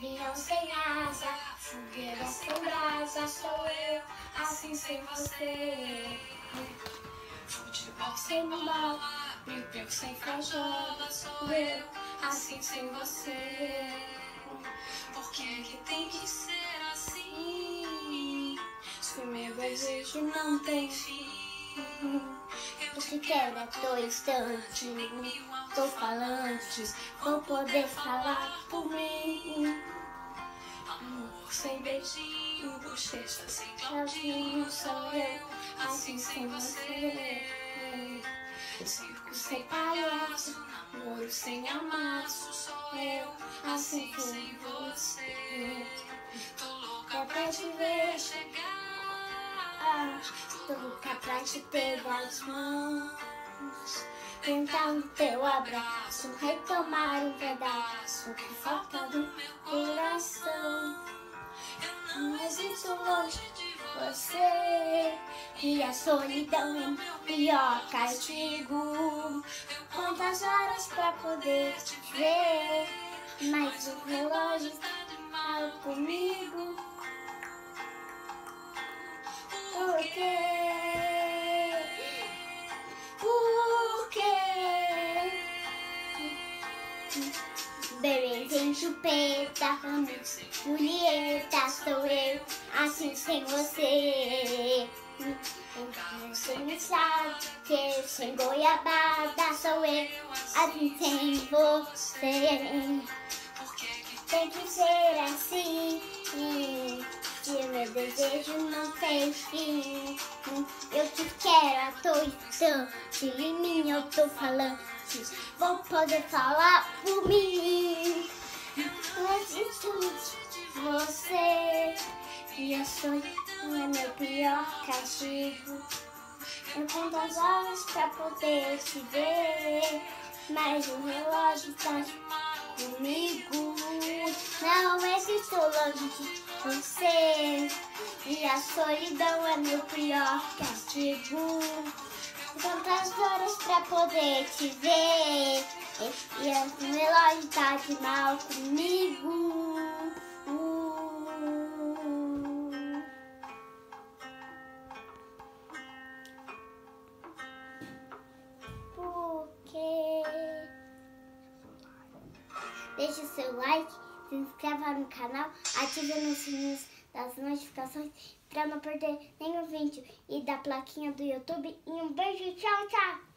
avião sem asa, fogueira sem brasa, sou eu, assim sem você. Futebol sem bola, piu-piu sem cajola, sou eu, assim sem você. Por que tem que ser assim? Se meu desejo não tem fim. Eu te quero a todo instante, mil alto-falantes, vou poder falar por mim. Amor sem beijinho, bochecha sem Claudinho, sou eu, assim sem você. Circo sem palhaço, namoro sem amasso, sou eu, assim sem você. Tô louca pra te ver chegar, tô louca pra te pegar as mãos, tentar no teu abraço, retomar um pedaço que falta do meu coração. Eu não existo longe de você, e a solidão é meu pior castigo. Quantas horas pra poder te ver, mas o relógio está de mal comigo. Por quê? Por quê? Bebê sem chupeta, Romeu sem Julieta, sou eu, assim sem você. Sem saque, sem goiabada, sou eu, assim sem você. Tem que ser assim, se meu desejo não tem fim. Eu te quero a todo instante, em mim eu tô falando, vou poder falar por mim. Não existo de você, e a solidão é meu pior castigo. Eu conto as horas pra poder te ver, mas o relógio tá comigo. Não existo longe de você, e a solidão é meu pior castigo. Quantas horas pra poder te ver, e o relógio tá de mal comigo. Por quê? Deixe o seu like, se inscreva no canal, ative os sininhos das notificações para não perder nenhum vídeo e da plaquinha do YouTube. E um beijo, tchau, tchau!